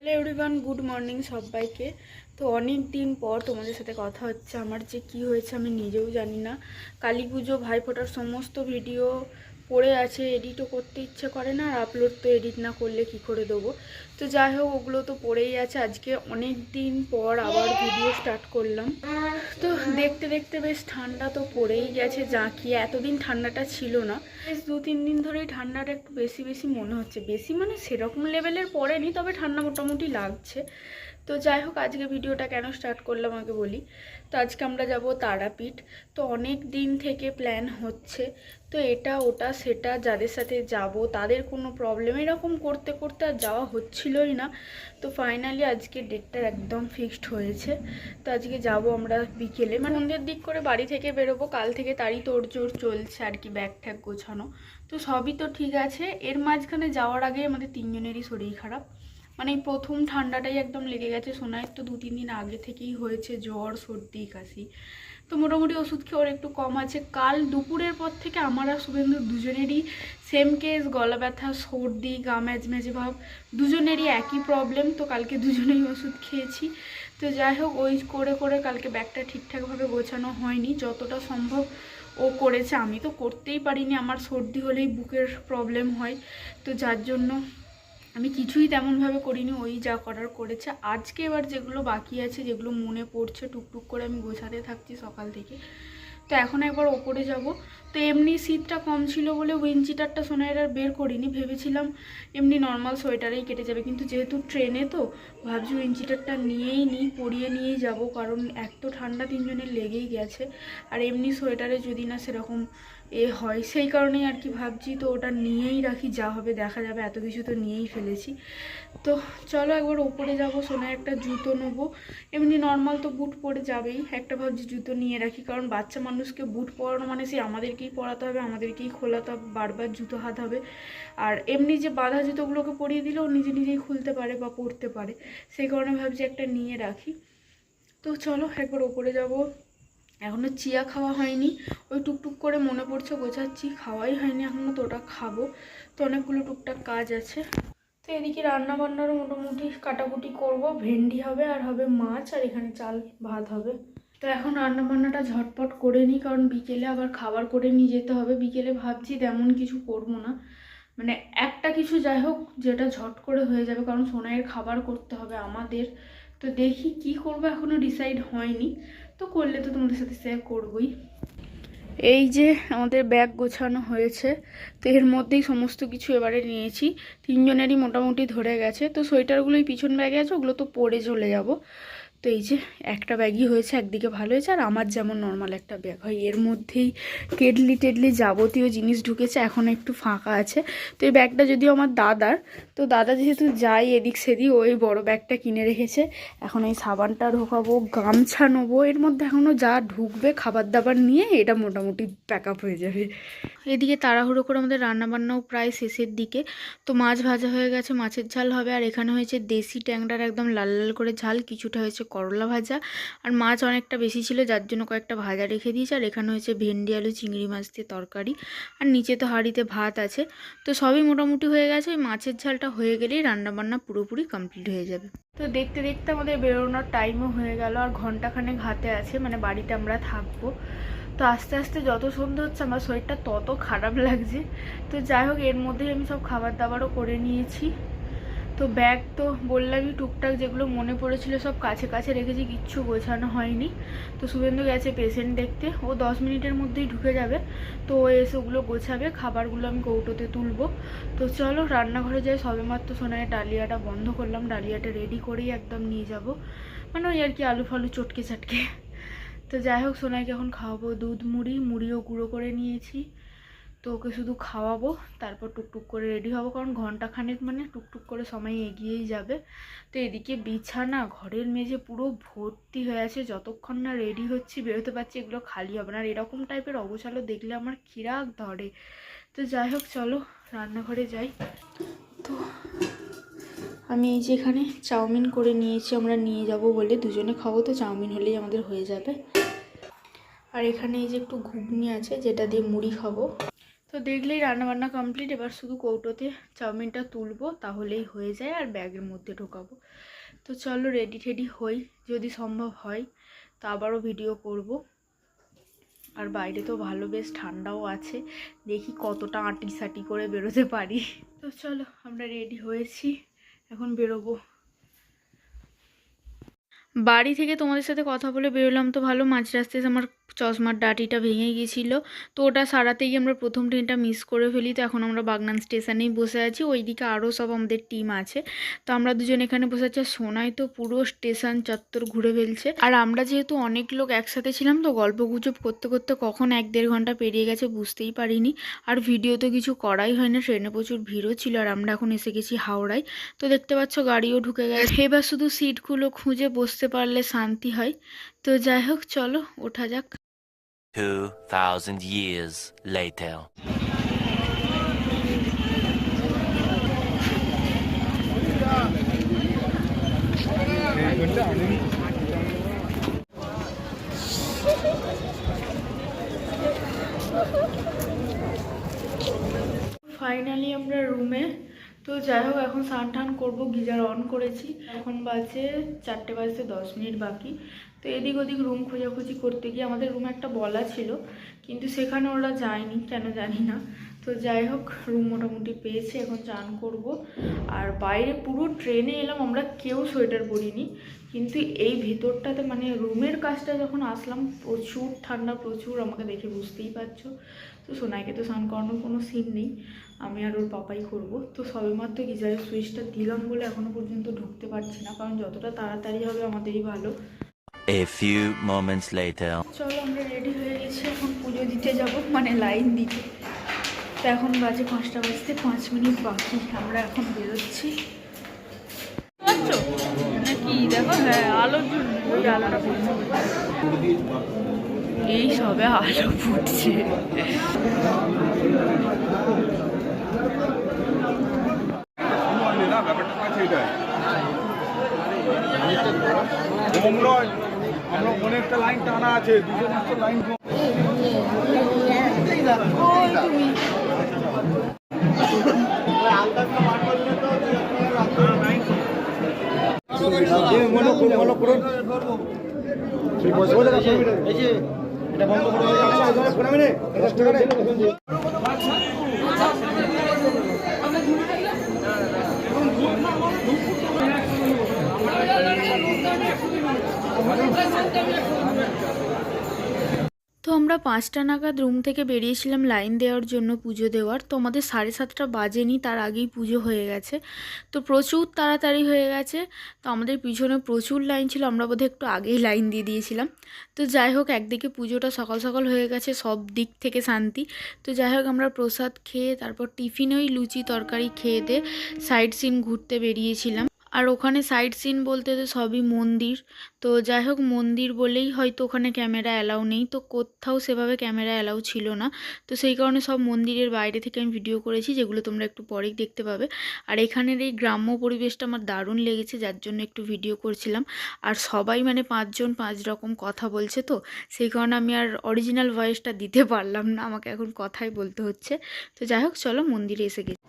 Hello everyone, good morning সবাইকে। তো অনেক দিন পর তোমাদের সাথে কথা হচ্ছে। আমার যে কি হয়েছে আমি নিজেও জানি না। কালী পুজো ভাইফোঁটার সমস্ত ভিডিও পড়ে আছে, এডিটও করতে ইচ্ছে করে না, আর আপলোড তো এডিট না করলে কি করে দেবো। তো যাই হোক, ওগুলো তো পড়েই আছে। আজকে অনেক দিন পর আবার ভিডিও স্টার্ট করলাম। তো দেখতে দেখতে বেশ ঠান্ডা তো পড়েই গেছে, জাঁকিয়ে। এতদিন ঠান্ডাটা ছিল না, বেশ 2-3 দিন ধরেই ঠান্ডাটা একটু বেশি বেশি মনে হচ্ছে। বেশি মানে সেরকম লেভেলের পড়েনি, তবে ঠান্ডা মোটামুটি লাগছে। তো যাই হোক, আজকে ভিডিওটা কেন স্টার্ট করলাম আগে বলি। তো আজকে আমরা যাব তারাপীঠ। তো অনেক দিন থেকে প্ল্যান হচ্ছে, তো এটা ওটা সেটা যাদের সাথে যাব তাদের কোনো প্রবলেম, এরকম করতে করতে আর যাওয়া হচ্ছিলই না। তো ফাইনালি আজকে ডেটটা একদম ফিক্সড হয়েছে। তো আজকে যাব আমরা বিকেলে, মানে সন্ধ্যের দিক করে বাড়ি থেকে বেরোবো। কাল থেকে তারই তোড়জোড় চলছে আর কি, ব্যাগ ট্যাগ গোছানো। তো সবই তো ঠিক আছে। এর মাঝখানে যাওয়ার আগে আমাদের তিনজনেরই শরীর খারাপ। মানে এই প্রথম ঠান্ডাটাই একদম লেগে গেছে। সোনাইয়ের তো 2-3 দিন আগে থেকেই হয়েছে জ্বর, সর্দি, কাশি। তো মোটামুটি ওষুধ খেয়ে ওর একটু কম আছে। কাল দুপুরের পর থেকে আমার আর শুভেন্দু দুজনেরই সেম কেস, গলা ব্যথা, সর্দি, গা ম্যাজম্যাজে ভাব, দুজনেরই একই প্রবলেম। তো কালকে দুজনেই ওষুধ খেয়েছি। তো যাই হোক, ওই করে করে কালকে ব্যাগটা ঠিকঠাকভাবে গোছানো হয়নি। যতটা সম্ভব ও করেছে, আমি তো করতেই পারিনি। আমার সর্দি হলেই বুকের প্রবলেম হয়, তো যার জন্য আমি কিছুই তেমনভাবে করিনি। ওই যা করার করেছে। আজকে এবার যেগুলো বাকি আছে, যেগুলো মনে পড়ছে, টুকটুক করে আমি গোছাতে থাকছি সকাল থেকে। তো এখন একবার ওপরে যাব। তো এমনি শীতটা কম ছিল বলে উইন্ড চিটারটা সোনাইয়ের আর বের করিনি। ভেবেছিলাম এমনি নর্মাল সোয়েটারেই কেটে যাবে, কিন্তু যেহেতু ট্রেনে তো ভাবছি উইন্ড চিটারটা নিয়েই নিই, পরিয়ে নিয়েই যাব। কারণ এক তো ঠান্ডা তিনজনের লেগেই গেছে, আর এমনি সোয়েটারে যদি না সেরকম হয়, সেই কারণেই আর কি ভাবছি। তো ওটা নিয়েই রাখি, যা হবে দেখা যাবে। এত কিছু তো নিয়েই ফেলেছি। তো চলো একবার ওপরে যাবো। সোনায় একটা জুতো নেবো, এমনি নর্মাল তো বুট পরে যাবেই। একটা ভাবছি জুতো নিয়ে রাখি, কারণ বাচ্চা মানুষকে বুট পরানো মানে সে আমাদেরকেই পরাতে হবে, আমাদেরকেই খোলাতে হবে, বারবার জুতো হাত হবে। আর এমনি যে বাঁধা জুতোগুলোকে পরিয়ে দিলেও নিজে নিজেই খুলতে পারে বা পরতে পারে, সেই কারণে ভাবছি একটা নিয়ে রাখি। তো চলো একবার ওপরে যাব। এখনও চিয়া খাওয়া হয়নি, ওই টুকটুক করে মনে পড়ছে গোছাচ্ছি, খাওয়াই হয়নি এখনও। তো ওটা খাবো। তো অনেকগুলো টুকটাক কাজ আছে। তো এদিকে রান্না বান্নারও মোটামুটি কাটাকুটি করব। ভেন্ডি হবে, আর হবে মাছ, আর এখানে চাল ভাত হবে। তো এখন রান্না বান্নাটা ঝটপট করে নিই, কারণ বিকেলে আবার খাবার করে নিয়ে যেতে হবে। বিকেলে ভাবছি তেমন কিছু করবো না, মানে একটা কিছু যাই হোক যেটা ঝট করে হয়ে যাবে, কারণ সোনাইয়ের খাবার করতে হবে আমাদের। তো দেখি কি করবো, এখনও ডিসাইড হয়নি। তো করলে তো তোমাদের সাথে শেয়ার করবোই। এই যে আমাদের ব্যাগ গোছানো হয়েছে। তো এর মধ্যেই সমস্ত কিছু এবারে নিয়েছি। তিনজনেরই মোটামুটি ধরে গেছে। তো সোয়েটারগুলোই পিছন ব্যাগে আছে, ওগুলো তো পরে চলে যাব। তো এই যে একটা ব্যাগই হয়েছে, একদিকে ভালো হয়েছে। আর আমার যেমন নর্মাল একটা ব্যাগ হয়, এর মধ্যেই কেটলি টেডলি যাবতীয় জিনিস ঢুকেছে। এখন একটু ফাঁকা আছে। তো এই ব্যাগটা যদিও আমার দাদার, তো দাদা যেহেতু যাই এদিক সেদিক, ওই বড় ব্যাগটা কিনে রেখেছে। এখন এই সাবানটা ঢোকাবো, গামছা নেবো। এর মধ্যে এখনও যা ঢুকবে খাবার দাবার নিয়ে এটা মোটামুটি প্যাক আপ হয়ে যাবে। এদিকে তাড়াহুড়ো করে আমাদের রান্নাবান্নাও প্রায় শেষের দিকে। তো মাছ ভাজা হয়ে গেছে, মাছের ঝাল হবে। আর এখানে হয়েছে দেশি ট্যাংরার একদম লাল লাল করে ঝাল, কিছুটা হয়েছে করলা ভাজা। আর মাছ অনেকটা বেশি ছিল, যার জন্য কয়েকটা ভাজা রেখে দিয়েছে। আর এখানে হয়েছে ভেন্ডি আলু চিংড়ি মাছ দিয়ে তরকারি। আর নিচে তো হাঁড়িতে ভাত আছে। তো সবই মোটামুটি হয়ে গেছে। ওই মাছের ঝালটা হয়ে গেলেই রান্নাবান্না পুরোপুরি কমপ্লিট হয়ে যাবে। তো দেখতে দেখতে আমাদের বেরোনোর টাইমও হয়ে গেল। আর ঘন্টাখানেক হাতে আছে, মানে বাড়িতে আমরা থাকবো। তো আস্তে আস্তে যত সন্ধ্যা হচ্ছে আমার শরীরটা তত খারাপ লাগছে। তো যাই হোক, এর মধ্যেই আমি সব খাবার দাবারও করে নিয়েছি। তো ব্যাগ তো বললামই, টুকটাক যেগুলো মনে পড়েছিল সব কাছে কাছে রেখেছি, কিচ্ছু গোছানো হয়নি। তো শুভেন্দু গেছে পেশেন্ট দেখতে, ও 10 মিনিটের মধ্যেই ঢুকে যাবে। তো ও এসে ওগুলো গোছাবে, খাবারগুলো আমি কৌটোতে তুলবো। তো চলো রান্নাঘরে যাই। সবেমাত্র সোনায় ডালিয়াটা বন্ধ করলাম, ডালিয়াটা রেডি করেই একদম নিয়ে যাব, মানে ওই আর কি আলু ফালু চটকে চাটকে। তো যাই হোক, সোনাইকে এখন খাওয়াবো দুধ মুড়িও গুঁড়ো করে নিয়েছি। তো ওকে শুধু খাওয়াবো, তারপর টুকটুক করে রেডি হবো, কারণ ঘন্টাখানেক মানে টুকটুক করে সময় এগিয়েই যাবে। তো এদিকে বিছানা, ঘরের মেঝে পুরো ভর্তি হয়ে আছে। যতক্ষণ না রেডি হচ্ছি বেরোতে পারছি, এগুলো খালি হবে না। আর এরকম টাইপের অগোছালো দেখলে আমার খিরাক ধরে। তো যাই হোক চলো রান্নাঘরে যাই। তো আমি এই যে এখানে চাউমিন করে নিয়েছি, আমরা নিয়ে যাব বলে, দুজনে খাবো তো চাউমিন হলেই আমাদের হয়ে যাবে। আর এখানে এই যে একটু ঘুগনি আছে, যেটা দিয়ে মুড়ি খাবো। তো তো দেখলেই রান্নাবান্না কমপ্লিট। এবার শুধু কৌটোতে চাউমিনটা তুলবো, তাহলেই হয়ে যায়, আর ব্যাগের মধ্যে ঢোকাবো। তো চলো রেডি টেডি হই, যদি সম্ভব হয় তো আবারও ভিডিও করব। আর বাইরে তো ভালো বেশ ঠান্ডাও আছে, দেখি কতটা আঁটি সাটি করে বেরোতে পারি। তো চলো আমরা রেডি হয়েছি, এখন বেরোবো। বাড়ি থেকে তোমাদের সাথে কথা বলে বেরোলাম তো ভালো, মাঝ রাস্তায় আমার চশমার ডাটিটা ভেঙে গিয়েছিলো, তো ওটা সারাতেই আমরা প্রথম ট্রেনটা মিস করে ফেলি। তো এখন আমরা বাগনান স্টেশনেই বসে আছি, ওইদিকে আরও সব আমাদের টিম আছে, তো আমরা দুজন এখানে বসে আছি। সোনাই তো পুরো স্টেশন চত্বর ঘুরে ফেলছে, আর আমরা যেহেতু অনেক লোক একসাথে ছিলাম তো গল্প গুজব করতে করতে কখন 1-1.5 ঘন্টা পেরিয়ে গেছে বুঝতেই পারিনি। আর ভিডিও তো কিছু করাই হয় না, ট্রেনে প্রচুর ভিড়ও ছিল। আর আমরা এখন এসে গেছি হাওড়ায়, তো দেখতে পাচ্ছ গাড়িও ঢুকে গেছে। এবার শুধু সিটগুলো খুঁজে বসতে পারলে শান্তি হয়। তো যাই হোক চলো ওঠা যাক। 2000 years later. ফাইনালি আমরা রুমে। তো যাই হোক এখন স্নান টান করবো, গিজার অন করেছি, এখন বাজে 4টে বাজতে 10 মিনিট বাকি। তো এদিক ওদিক রুম খোঁজাখুঁজি করতে গিয়ে আমাদের রুমে একটা বলা ছিল, কিন্তু সেখানে ওরা যায়নি কেন জানি না। তো যাই হোক রুম মোটামুটি পেয়েছে, এখন চান করব। আর বাইরে পুরো ট্রেনে এলাম আমরা, কেউ সোয়েটার পরিনি, কিন্তু এই ভেতরটাতে মানে রুমের কাজটা যখন আসলাম প্রচুর ঠান্ডা, প্রচুর, আমাকে দেখে বুঝতেই পারছো। তো সোনাইকে তো স্নান করানোর কোনো সিন নেই, আমি আর ওর পাপাই করব। তো সবেমাত্র গিজারের সুইচটা দিলাম বলে এখনো পর্যন্ত ঢুকতে পারছি না, কারণ যতটা তাড়াতাড়ি হবে আমাদেরই ভালো। A few moments later. চলো আমরা রেডি হয়ে গেছি, এখন পুজো দিতে যাব, মানে লাইন দিতে। তো এখন বাজে 5টা বাজতে 5 মিনিট বাকি, আমরা এখন বেরোচ্ছি। নাকি দেখো, হ্যাঁ আলোর জন্য ওই আলোটা পড়ছে, এই সবে আলো ফুটছে। আমরা অনেকটা লাইন টানা আছে, 200 লাইন। এটা বন্ধ করে তো আমরা 5টা নাগাদ রুম থেকে বেরিয়েছিলাম লাইন দেওয়ার জন্য পুজো দেওয়ার। তো আমাদের 7:30টা বাজেনি, তার আগেই পুজো হয়ে গেছে। তো প্রচুর তাড়াতাড়ি হয়ে গেছে, তো আমাদের পিছনে প্রচুর লাইন ছিল, আমরা বোধহয় একটু আগেই লাইন দিয়ে দিয়েছিলাম। তো যাই হোক একদিকে পুজোটা সকাল সকাল হয়ে গেছে, সব দিক থেকে শান্তি। তো যাই হোক আমরা প্রসাদ খেয়ে তারপর টিফিনে ওই লুচি তরকারি খেয়ে দিয়ে সাইড সিন ঘুরতে বেরিয়েছিলাম। আর ওখানে সাইড সিন বলতে তো সবই মন্দির। তো যাই হোক মন্দির বলেই হয়তো ওখানে ক্যামেরা অ্যালাউ নেই, তো কোথাও সেভাবে ক্যামেরা অ্যালাউ ছিল না। তো সেই কারণে সব মন্দিরের বাইরে থেকে আমি ভিডিও করেছি, যেগুলো তোমরা একটু পরেই দেখতে পাবে। আর এখানের এই গ্রাম্য পরিবেশটা আমার দারুণ লেগেছে, যার জন্য একটু ভিডিও করছিলাম। আর সবাই মানে 5 জন 5 রকম কথা বলছে, তো সেই কারণে আমি আর অরিজিনাল ভয়েসটা দিতে পারলাম না, আমাকে এখন কথাই বলতে হচ্ছে। তো যাই হোক চলো মন্দিরে এসে গেছি।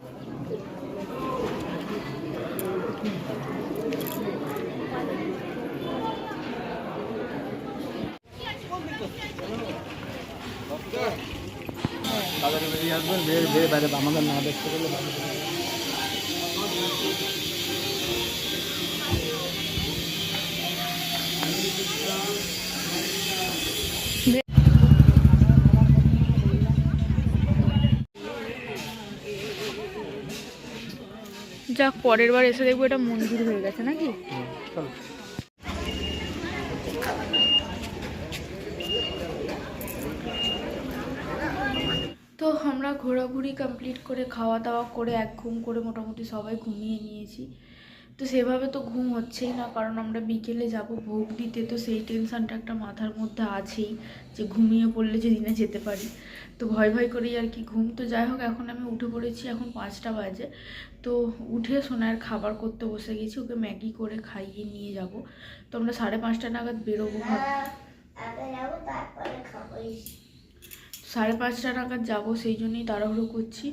আমাদের না দেখতে পেলে ভালো। যাক পরের বার এসে দেখবো এটা মন্দির হয়ে গেছে নাকি। তো আমরা ঘোরাঘুরি কমপ্লিট করে খাওয়া দাওয়া করে এক ঘুম করে মোটামুটি সবাই ঘুমিয়ে নিয়েছি। তো সেভাবে তো ঘুম হচ্ছেই না, কারণ আমরা বিকেলে যাব ভোগ দিতে, তো সেই টেনশানটা একটা মাথার মধ্যে আছেই যে ঘুমিয়ে পড়লে যে দিনে যেতে পারি, তো ভয় ভয় করেই আর কি ঘুম। তো যাই হোক এখন আমি উঠে পড়েছি, এখন 5টা বাজে। তো উঠে সোনার খাবার করতে বসে গেছি, ওকে ম্যাগি করে খাইয়ে নিয়ে যাব। তো আমরা 5:30 নাগাদ বেরোবো। 5:30 নাগাদ যাবো, সেই জন্যই তাড়াহুড়ো করছি।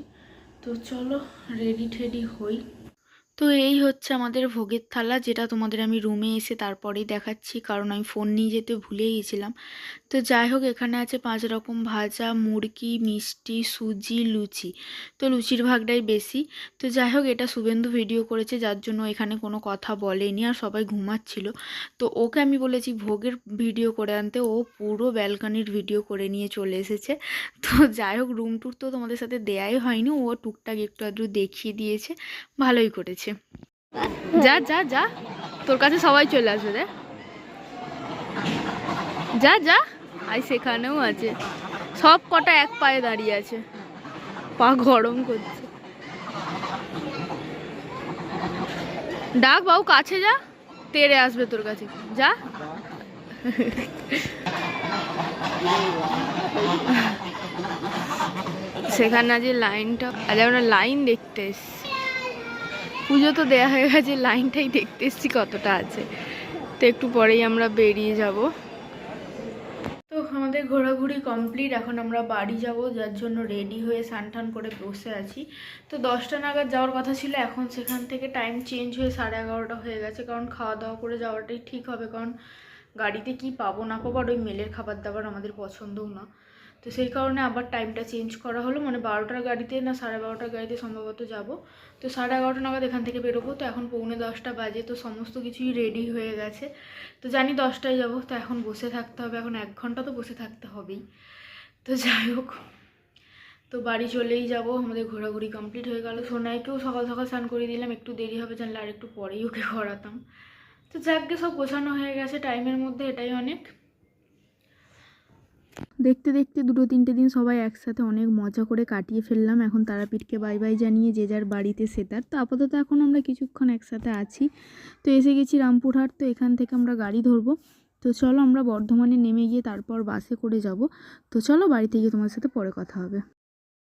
তো চলো রেডি ঠেডি হই। তো এই হচ্ছে আমাদের ভোগের থালা, যেটা তোমাদের আমি রুমে এসে তারপরেই দেখাচ্ছি, কারণ আমি ফোন নিয়ে যেতে ভুলে গেছিলাম। তো যাই হোক, এখানে আছে 5 রকম ভাজা, মুরগি, মিষ্টি, সুজি, লুচি। তো লুচির ভাগটাই বেশি। তো যাই হোক, এটা শুভেন্দু ভিডিও করেছে, যার জন্য এখানে কোনো কথা বলেনি, আর সবাই ঘুমাচ্ছিল। তো ওকে আমি বলেছি ভোগের ভিডিও করে আনতে, ও পুরো ব্যালকনির ভিডিও করে নিয়ে চলে এসেছে। তো যাই হোক, রুম ট্যুর তো তোমাদের সাথে দেয়াই হয়নি, ও টুকটাক একটু আধটু দেখিয়ে দিয়েছে, ভালোই করেছে। যা যা যা, তোর কাছে সবাই চলে আসবে রে, যা যা। আর সেখানেও আছে, সব কটা এক পায়ে দাঁড়িয়ে আছে, পা গরম করছে। ডাক বাবু, কাছে যা, তেড়ে আসবে তোর কাছে, যা। সেখানে আজ লাইনটা, আজ আমরা লাইন দেখতে এসছি, পুজো তো দেয়া হয়ে গেছে, লাইনটাই দেখতে এসছি কতটা আছে। তো একটু পরেই আমরা বেরিয়ে যাব। তো আমাদের ঘোরাঘুরি কমপ্লিট, এখন আমরা বাড়ি যাব, যার জন্য রেডি হয়ে স্নান করে বসে আছি। তো 10টা নাগাদ যাওয়ার কথা ছিল, এখন সেখান থেকে টাইম চেঞ্জ হয়ে 11:30 হয়ে গেছে, কারণ খাওয়া দাওয়া করে যাওয়াটাই ঠিক হবে, কারণ গাড়িতে কি পাবো না পাবো, আর ওই মেলের খাবার দাবার আমাদের পছন্দও না। তো সেই কারণে আবার টাইমটা চেঞ্জ করা হলো, মানে 12টার গাড়িতে না 12:30টার গাড়িতে সম্ভবত যাব। তো 11:30 নাগাদ এখান থেকে বেরোবো। তো এখন 9:45 বাজে, তো সমস্ত কিছুই রেডি হয়ে গেছে। তো জানি 10টায় যাবো, তো এখন বসে থাকতে হবে, এখন 1 ঘন্টা তো বসে থাকতে হবেই। তো যাই হোক, তো বাড়ি চলেই যাব, আমাদের ঘোরাঘুরি কমপ্লিট হয়ে গেল। সোনাইকেও সকাল সকাল স্নান করে দিলাম, একটু দেরি হবে জানলে আর একটু পরেই ওকে করাতাম। তো যাকগে, সব গোছানো হয়ে গেছে টাইমের মধ্যে, এটাই অনেক। দেখতে দেখতে 2-3টে দিন সবাই একসাথে অনেক মজা করে কাটিয়ে ফেললাম। এখন তারাপীঠকে বাই বাই জানিয়ে যে যার বাড়িতে সেটার। তো আপাতত এখন আমরা কিছুক্ষণ একসাথে আছি। তো এসে গেছি রামপুরহাট, তো এখান থেকে আমরা গাড়ি ধরবো। তো চলো আমরা বর্ধমানে নেমে গিয়ে তারপর বাসে করে যাব। তো চলো বাড়িতে গিয়ে তোমার সাথে পরে কথা হবে।